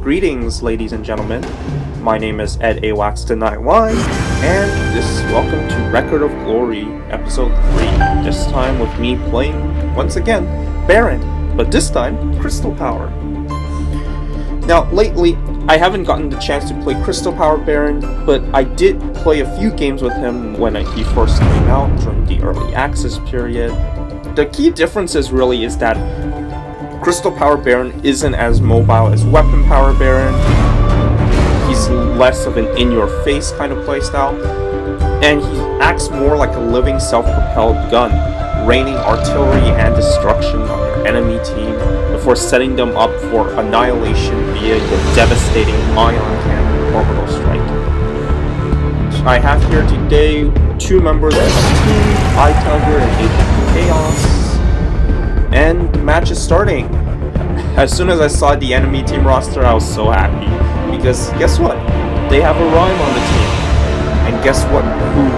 Greetings, ladies and gentlemen. My name is EdAWACSdenyY, and this is welcome to Record of Glory, Episode 3. This time with me playing, once again, Baron, but this time, Crystal Power. Now, lately, I haven't gotten the chance to play Crystal Power Baron, but I did play a few games with him when he first came out during the early access period. The key difference really is that Crystal Power Baron isn't as mobile as Weapon Power Baron. He's less of an in-your-face kind of playstyle, and he acts more like a living self-propelled gun, raining artillery and destruction on your enemy team before setting them up for annihilation via your devastating ion cannon orbital strike. I have here today two members of my team, iTiger and Agent Chaos. And the match is starting. As soon as I saw the enemy team roster, I was so happy. Because guess what? They have a Rhyme on the team. And guess what? Who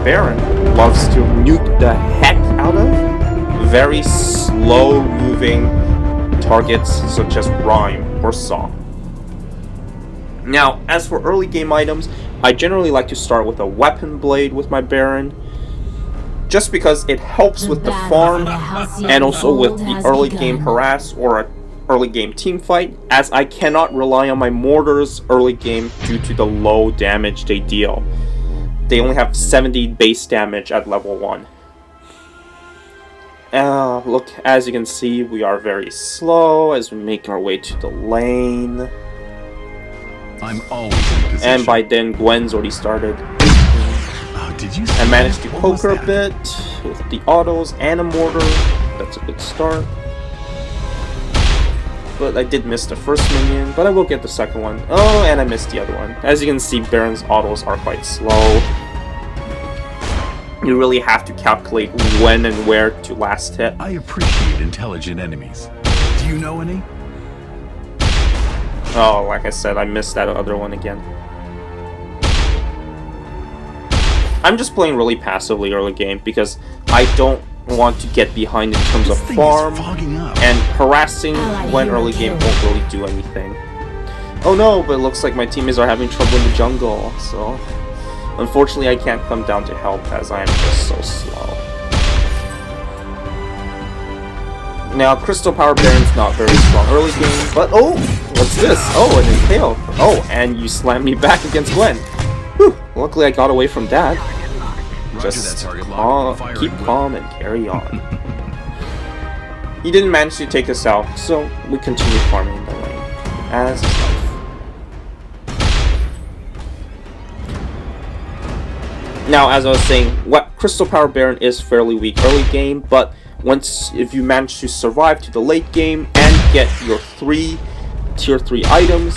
Baron loves to nuke the heck out of? Very slow moving targets such as Rhyme or Saw. Now, as for early game items, I generally like to start with a weapon blade with my Baron, just because it helps with the farm and also with the early game harass or an early game team fight, as I cannot rely on my mortars early game due to the low damage they deal. They only have 70 base damage at level 1. Look, as you can see, we are very slow as we make our way to the lane. I'm always in position. And by then, Gwen's already started. I managed to poke her a bit with the autos and a mortar. That's a good start. But I did miss the first minion, but I will get the second one. Oh, and I missed the other one. As you can see, Baron's autos are quite slow. You really have to calculate when and where to last hit. I appreciate intelligent enemies. Do you know any? Oh, like I said, I missed that other one again. I'm just playing really passively early game because I don't want to get behind in terms of farm, and harassing when early game won't really do anything. Oh no, but it looks like my teammates are having trouble in the jungle, so unfortunately I can't come down to help as I am just so slow. Now, Crystal Power Baron's not very strong early game, but oh, what's this? Oh, an impale. Oh, and you slammed me back against Gwen. Whew, luckily I got away from that. Just keep calm and carry on. He didn't manage to take us out, so we continue farming in the lane, as is life. Now, as I was saying, Crystal Power Baron is fairly weak early game, but if you manage to survive to the late game and get your 3 tier 3 items,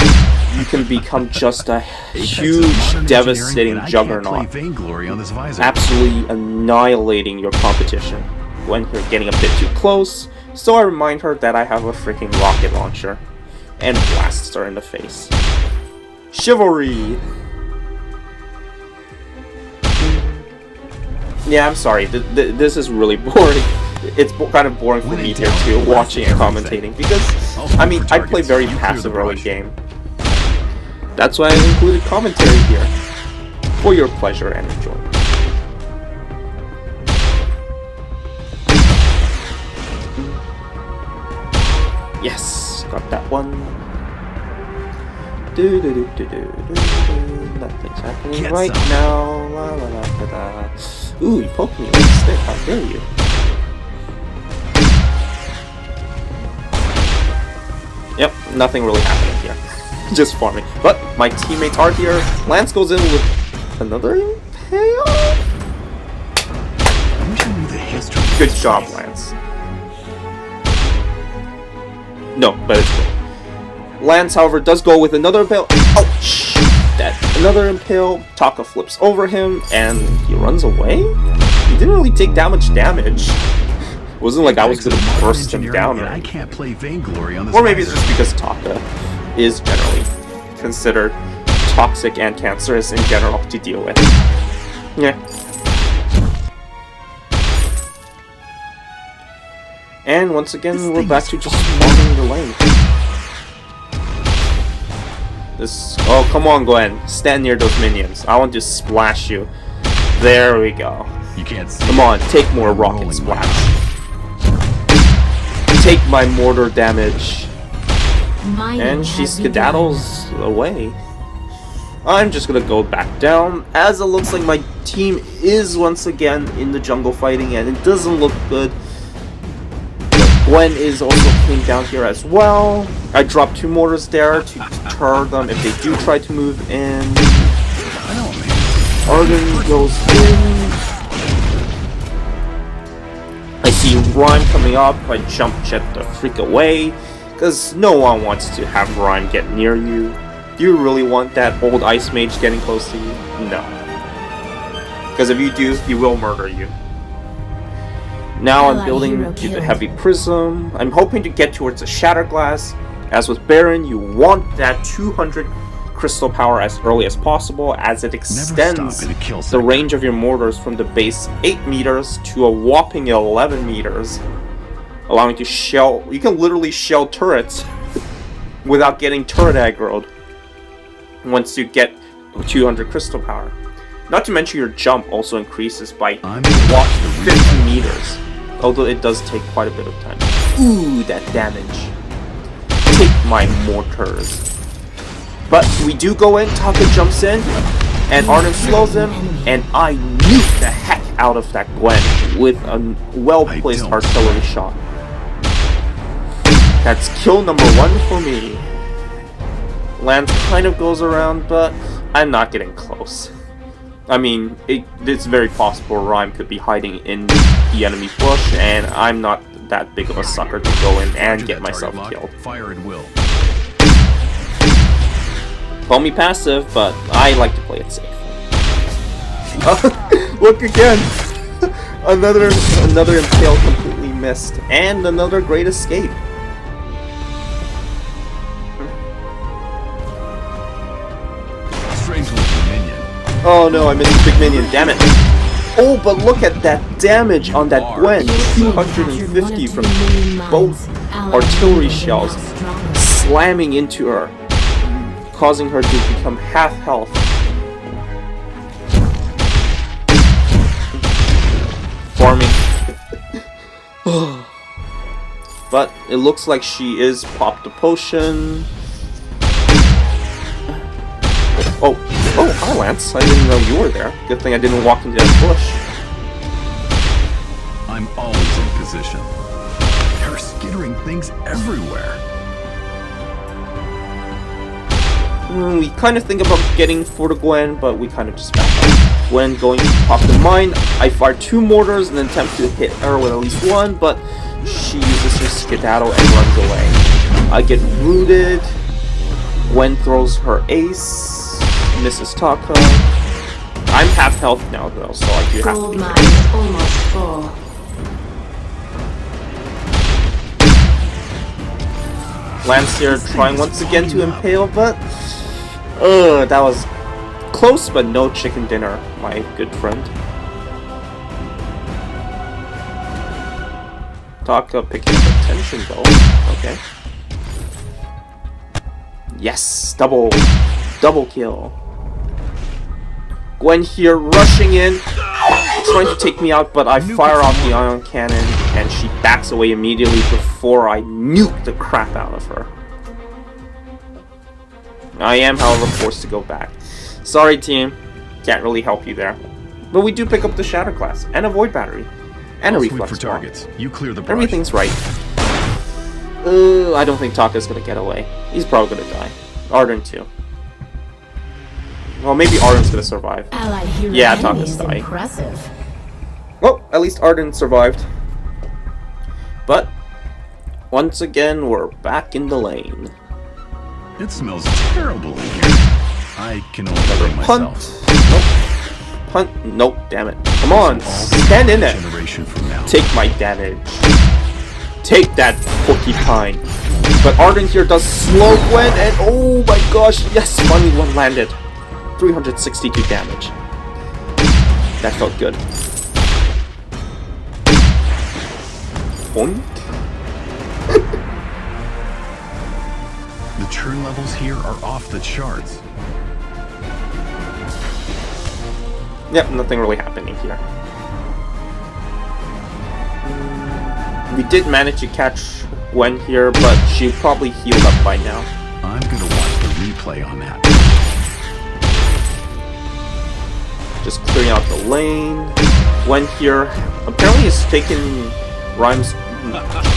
you can become just a huge, devastating juggernaut, Vainglory on this visor. absolutely annihilating your competition when you're getting a bit too close. So I remind her that I have a freaking rocket launcher and blasts her in the face. Chivalry! Yeah, I'm sorry, this is really boring. It's kind of boring for me here too, watching and commentating, because, I mean, I play very passive early game. That's why I included commentary here, for your pleasure and enjoyment. Yes, got that one. Nothing's happening right now. La la la la la. Ooh, you poked me with a stick. How dare you? Yep, nothing really happening here. Just farming. But my teammates are here. Lance goes in with another impale. Good job, Lance. No, but it's good. Lance, however, does go with another impale. Oh, shoot that. Another impale. Taka flips over him, and he runs away? He didn't really take that much damage. It wasn't like I was gonna burst him down, I can't play Vainglory on this. Or maybe it's just because Taka is generally considered toxic and cancerous in general to deal with. Yeah. And once again, we're back to just farming the lane. This. Oh, come on, Gwen. Stand near those minions. I want to splash you. There we go. You can't see. Come on, take more rocket splash. Take my mortar damage. And she skedaddles away. I'm just gonna go back down, as it looks like my team is once again in the jungle fighting, and it doesn't look good. Gwen is also came down here as well. I dropped 2 mortars there to deter them if they do try to move in. Arden goes in. I see Rhyme coming up. I jump jet the freak away, because no one wants to have Rhyme get near you. Do you really want that old ice mage getting close to you? No. Because if you do, he will murder you. Now I'm building to the heavy prism. I'm hoping to get towards the shatter glass. As with Baron, you want that 200 crystal power as early as possible, as it extends the range of your mortars from the base 8 meters to a whopping 11 meters, allowing you to shell. You can literally shell turrets without getting turret aggroed once you get 200 crystal power. Not to mention your jump also increases by 50 meters, although it does take quite a bit of time. Ooh, that damage. Take my mortars. But we do go in, Taka jumps in, and Arden slows him, and I nuke the heck out of that Gwen with a well-placed artillery shot. That's kill number 1 for me. Lance kind of goes around, but I'm not getting close. I mean, it's very possible Rhyme could be hiding in the enemy bush, and I'm not that big of a sucker to go in and get myself killed. Fire at will. Call me passive, but I like to play it safe. Look again! another impale completely missed, and another great escape. Oh no, I missed a big minion, damn it. Oh, but look at that damage on that Gwen. 250 from both artillery shells slamming into her, causing her to become half health. Farming. But it looks like she is popped a potion. Oh, hi Lance. I didn't know you were there. Good thing I didn't walk into that bush. I'm always in position. There are skittering things everywhere. We kind of think about getting for the Gwen, but we kind of just back up. Gwen going to pop the mine. I fire 2 mortars and attempt to hit her with at least 1, but she uses her skedaddle and runs away. I get rooted. Gwen throws her ace. Mrs. Taka. I'm half health now though, so I do have to be almost full. Lance here trying once again to impale, but that was close, but no chicken dinner, my good friend. Taka picking up attention though. Okay. Yes, double kill. Gwen here rushing in, trying to take me out, but I fire off the ion cannon and she backs away immediately before I nuke the crap out of her. I am, however, forced to go back. Sorry team, can't really help you there. But we do pick up the shatter class and a void battery and a reflex for targets. You clear the brush. Everything's right. I don't think Taka's gonna get away. He's probably gonna die. Arden too. Well, maybe Arden's gonna survive. Yeah, Taka's dying. Impressive. Well, at least Arden survived. But once again, we're back in the lane. It smells terrible in here. I can only blame Punt. myself. Nope. Punt. Nope. Damn it. Come on. Stand in it. Take my damage. Take that porcupine. But Arden here does slow Gwen, and oh my gosh, yes, finally one landed. 362 damage. That felt good. Boink. The turn levels here are off the charts. Yep, nothing really happening here. We did manage to catch Gwen here, but she probably healed up by now. I'm gonna watch the replay on that. Just clearing out the lane. Gwen here apparently is taking Rhyme's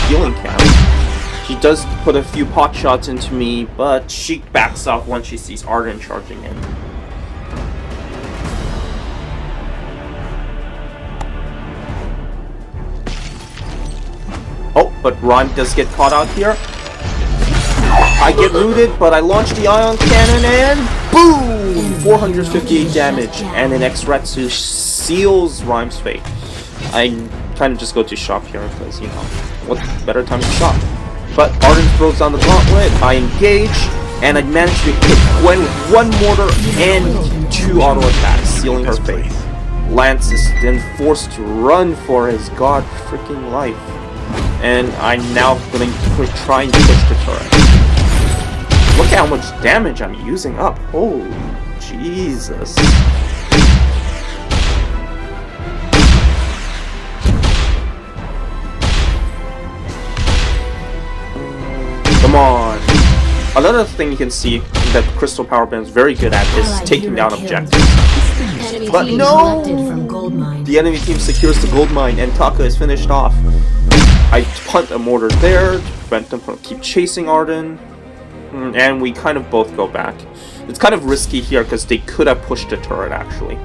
healing camp. She does put a few pot shots into me, but she backs off once she sees Arden charging in. Oh, but Rhyme does get caught out here. I get rooted, but I launch the ion cannon and boom! 458 damage, and an X-Retsu seals Rhyme's fate. I kind of just go to shop here because, you know, what better time to shop? But Arden throws down the gauntlet, I engage, and I manage to hit Gwen with one mortar and 2 auto attacks, sealing her fate. Lance is then forced to run for his god freaking life. And I'm now going to try and push the turret. Look at how much damage I'm using up. Holy Jesus. Come on. Another thing you can see that Crystal Power Band is very good at is taking down objectives. But no! The enemy team secures the gold mine and Taka is finished off. I punt a mortar there to prevent them from keep chasing Arden. And we kind of both go back. It's kind of risky here because they could have pushed the turret actually.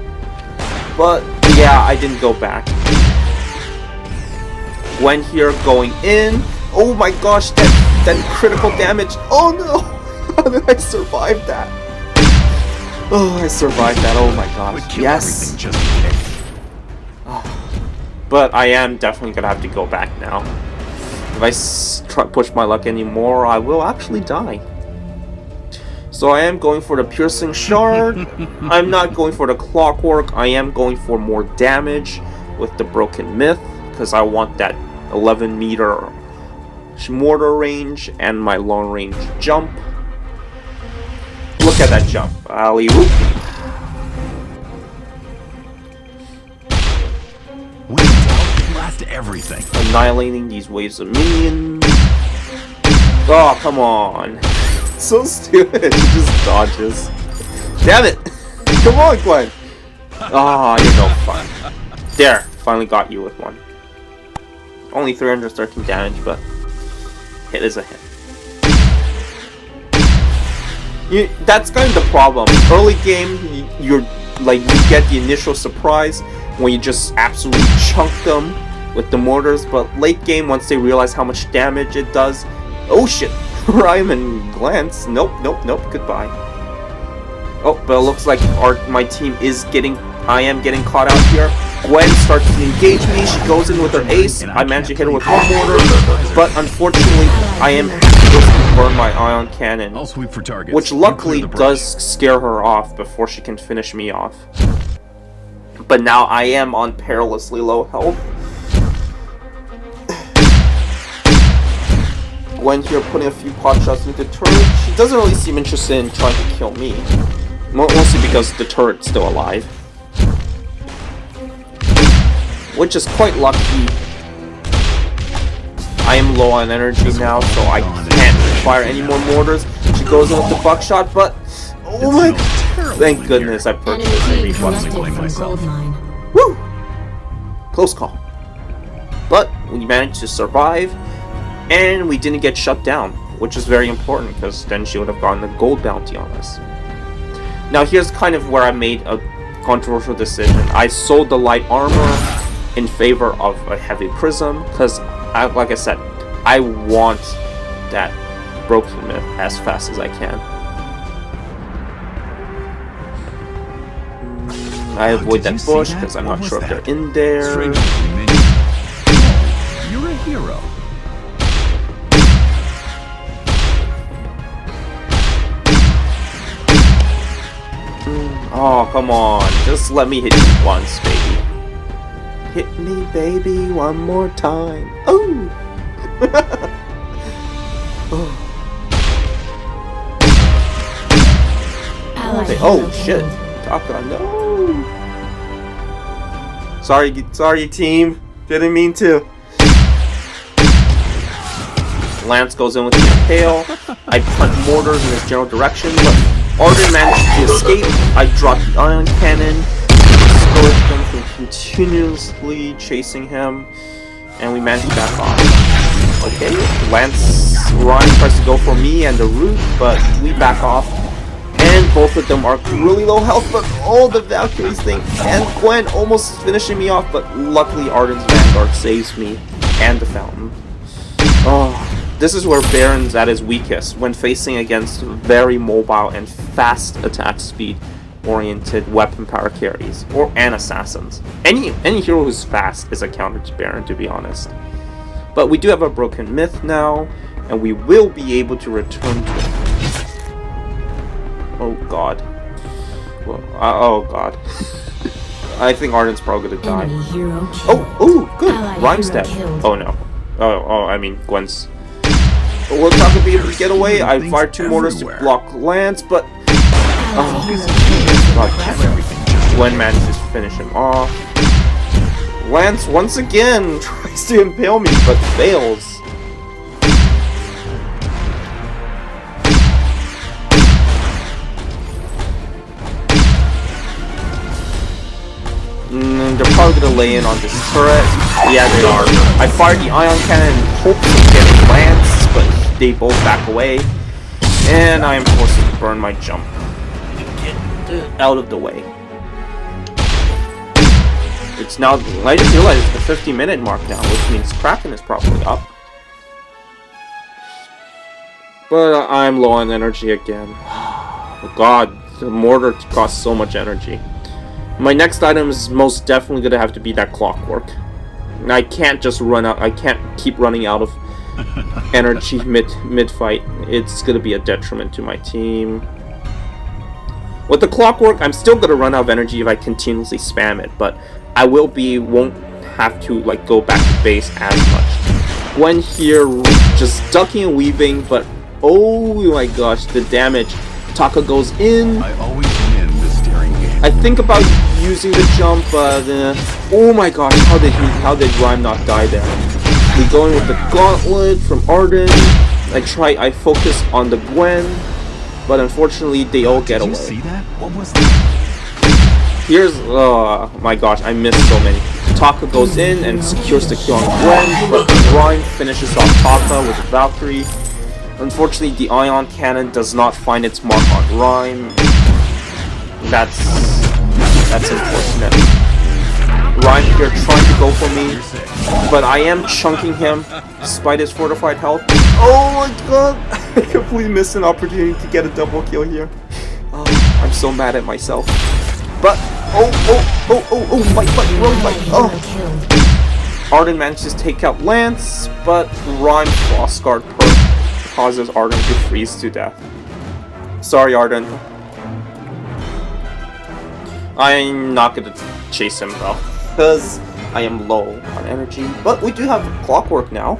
But yeah, I didn't go back. Gwen here going in. Oh my gosh, that critical damage. Oh no! How did I survive that? Oh, I survived that. Oh my gosh. Yes! But I am definitely going to have to go back now. If I push my luck anymore, I will actually die. So I am going for the piercing shard. I'm not going for the clockwork. I am going for more damage with the broken myth, because I want that 11-meter mortar range and my long range jump. Look at that jump. Alley-oop. Blast everything. Annihilating these waves of minions. Oh, come on. So stupid. She just dodges. Damn it. Come on, Gwen. Ah, you're no fun. There. Finally got you with one. Only 313 damage, but hit is a hit. That's kind of the problem. Early game, you get the initial surprise when you just absolutely chunk them with the mortars, but late game, once they realize how much damage it does, oh shit, Rhyme and Glance, nope, goodbye. Oh, but it looks like my team is I am getting caught out here. Gwen starts to engage me, she goes in with her ace, I manage to hit her with one mortar, but unfortunately, I am supposed to burn my ion cannon, I'll sweep for targets. which luckily does scare her off before she can finish me off. But now I am on perilously low health. Gwen here putting a few pot shots into the turret. She doesn't really seem interested in trying to kill me. Mostly because the turret's still alive. Which is quite lucky. I am low on energy now, so I can't fire any more mortars. She goes in with the buckshot, but oh my god! Thank goodness I purchased a reflex. Woo! Close call. But we managed to survive, and we didn't get shut down, which is very important because then she would have gotten a gold bounty on us. Now here's kind of where I made a controversial decision. I sold the light armor in favor of a heavy prism because, like I said, I want that broken myth as fast as I can. I avoid that bush because I'm not sure if they're in there. You're a hero. Oh, come on. Just let me hit you once, baby. Hit me, baby, one more time. Oh! Okay. Oh shit! Taka, no! Sorry, team. Didn't mean to. Lance goes in with the impale. I punt mortars in his general direction, but Arden manages to escape. I drop the ion cannon, discourage them from continuously chasing him, and we manage to back off. Okay, Ryan tries to go for me and the root, but we back off. And both of them are really low health, but the Valkyrie's thing, and Gwen almost finishing me off, but luckily Arden's Vanguard saves me, and the Fountain. Oh, this is where Baron's at his weakest, when facing against very mobile and fast attack speed oriented weapon power carries, and assassins. Any hero who's fast is a counter to Baron, to be honest. But we do have a broken myth now, and we will be able to return to it. Oh god. Well, oh god. I think Arden's probably gonna die. Oh, good. Rhyme's dead. Oh no. Oh, I mean Gwen's. Will Taka be able to get away? I fired 2 mortars to block Lance, but Gwen manages to finish him off. Lance once again tries to impale me, but fails. They're probably gonna lay in on this turret. Yeah, they are. I fired the ion cannon in hopes of getting Lance, but they both back away. And I am forced to burn my jump. Get out of the way. It's now, I just realized it's the 50-minute mark now, which means Kraken is probably up. But I'm low on energy again. Oh god, the mortar costs so much energy. My next item is most definitely going to have to be that clockwork. I can't just run out, I can't keep running out of energy mid-fight. It's going to be a detriment to my team. With the clockwork, I'm still going to run out of energy if I continuously spam it, but I won't have to like go back to base as much. Gwen here just ducking and weaving, but oh my gosh, the damage. Taka goes in. I always win the steering game. I think about using the jump, but oh my gosh, how did Rhyme not die there? We go in with the gauntlet from Arden. I focus on the Gwen, but unfortunately they all get away. Did you see that? What was that? Here's, oh my gosh, I missed so many. Taka goes in and secures the kill on Gwen, but Rhyme finishes off Taka with a Valkyrie. Unfortunately, the ion cannon does not find its mark on Rhyme. That's unfortunate. Rhyme here trying to go for me, but I am chunking him despite his fortified health. Oh my god! I completely missed an opportunity to get a double kill here. Oh, I'm so mad at myself. But my butt. Oh. Arden manages to take out Lance, but Rhyme's Frost Guard perk causes Arden to freeze to death. Sorry, Arden. I'm not gonna chase him though, because I am low on energy. But we do have clockwork now,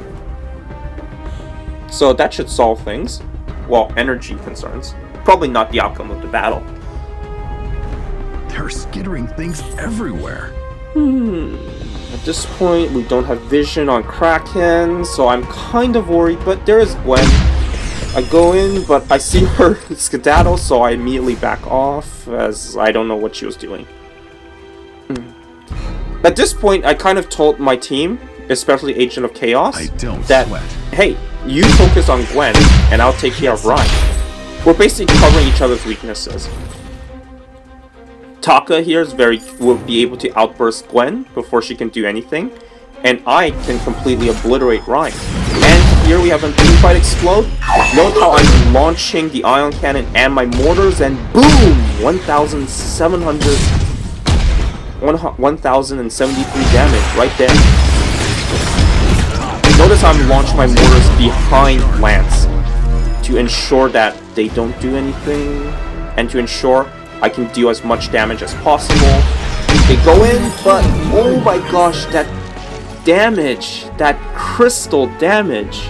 so that should solve things. Well, energy concerns. Probably not the outcome of the battle. There are skittering things everywhere. At this point, we don't have vision on Kraken, so I'm kind of worried, but there is Gwen. I go in, but I see her skedaddle, so I immediately back off, as I don't know what she was doing. At this point, I kind of told my team, especially Agent of Chaos, that, hey, you focus on Gwen, and I'll take care of Ryan. We're basically covering each other's weaknesses. Taka here will be able to outburst Gwen before she can do anything, and I can completely obliterate Ryan. And here we have a teamfight explode. Note how I'm launching the ion cannon and my mortars, and boom! 1,073 damage right there. Notice I'm launching my mortars behind Lance to ensure that they don't do anything, and to ensure I can deal as much damage as possible. They go in, but oh my gosh, that damage, that crystal damage,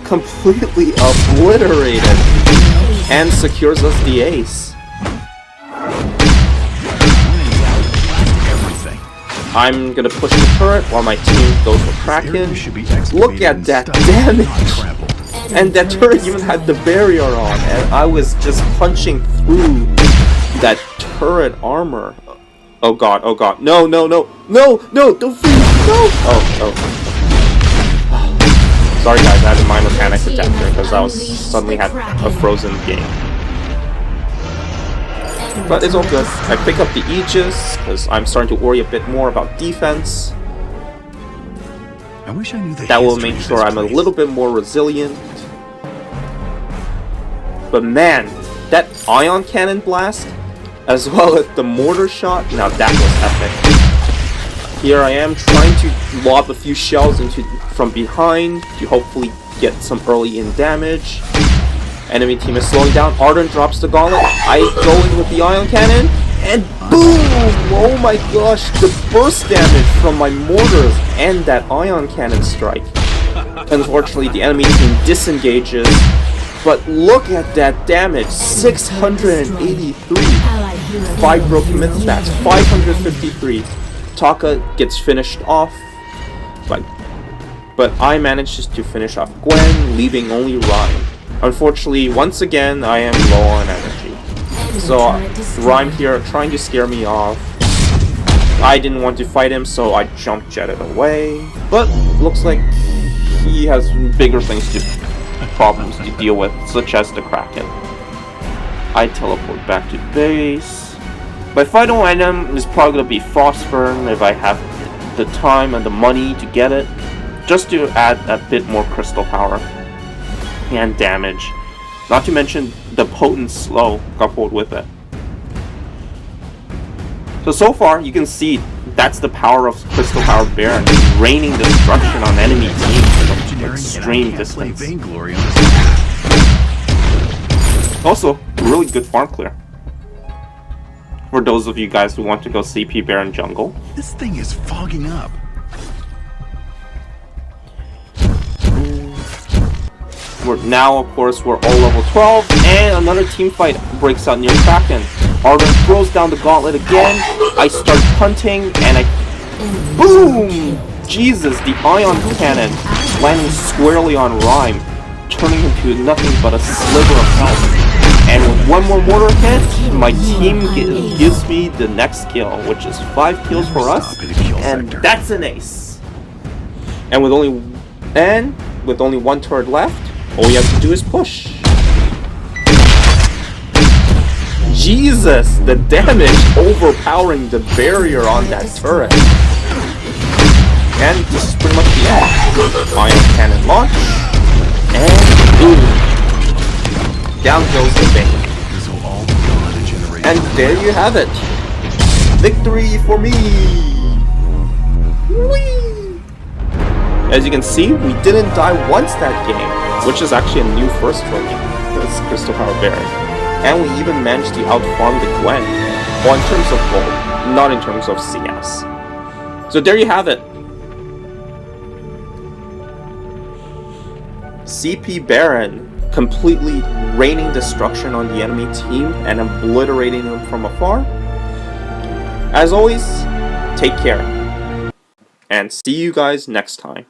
completely obliterated and secures us the ace. I'm gonna push the turret while my team goes for Kraken. Look at that damage! And that turret even had the barrier on, and I was just punching through that turret armor. Oh god, oh god. No, no, no, no, no, don't freeze, no! Oh. Sorry guys, I had a minor panic attack there because I suddenly had a frozen game. But it's all good. I pick up the Aegis because I'm starting to worry a bit more about defense. I wish I knew that will make sure I'm a little bit more resilient. But man, that ion cannon blast, as well as the mortar shot, now that was epic. Here I am trying to lob a few shells from behind to hopefully get some early in damage. Enemy team is slowing down. Arden drops the gauntlet. I go in with the ion cannon, and boom! Oh my gosh, the burst damage from my mortars and that ion cannon strike. Unfortunately, the enemy team disengages, but look at that damage, 683. 5 broken myth stats, 553. Taka gets finished off, but I managed to finish off Gwen, leaving only Rhyme. Unfortunately, once again, I am low on energy. So, Rhyme here trying to scare me off. I didn't want to fight him, so I jump jetted away. But, looks like he has bigger problems to deal with, such as the Kraken. I teleport back to base. My final item is probably going to be Frostburn if I have the time and the money to get it. Just to add a bit more crystal power and damage, not to mention the potent slow coupled with it. So far you can see that's the power of Crystal Power Baron, raining destruction on enemy teams from extreme distance. Vainglory. Also, really good farm clear for those of you guys who want to go CP Baron jungle. This thing is fogging up. Now, of course, we're all level 12, and another team fight breaks out near Kraken. Arden throws down the gauntlet again. I start punting, and boom! Jesus, the ion cannon landing squarely on Rhyme, turning into nothing but a sliver of health. And with one more mortar hit, my team gives me the next kill, which is 5 kills for us, and that's an ace. And with only one turret left, all you have to do is push. Jesus, the damage overpowering the barrier on that turret. And this is pretty much the end. Ion cannon launch, and boom. Down goes the Bane. And there you have it. Victory for me. Whee! As you can see, we didn't die once that game, which is actually a new first for me. That's Crystal Power Baron. And we even managed to outfarm the Gwen. Well, in terms of gold, not in terms of CS. So there you have it. CP Baron completely raining destruction on the enemy team and obliterating them from afar. As always, take care. And see you guys next time.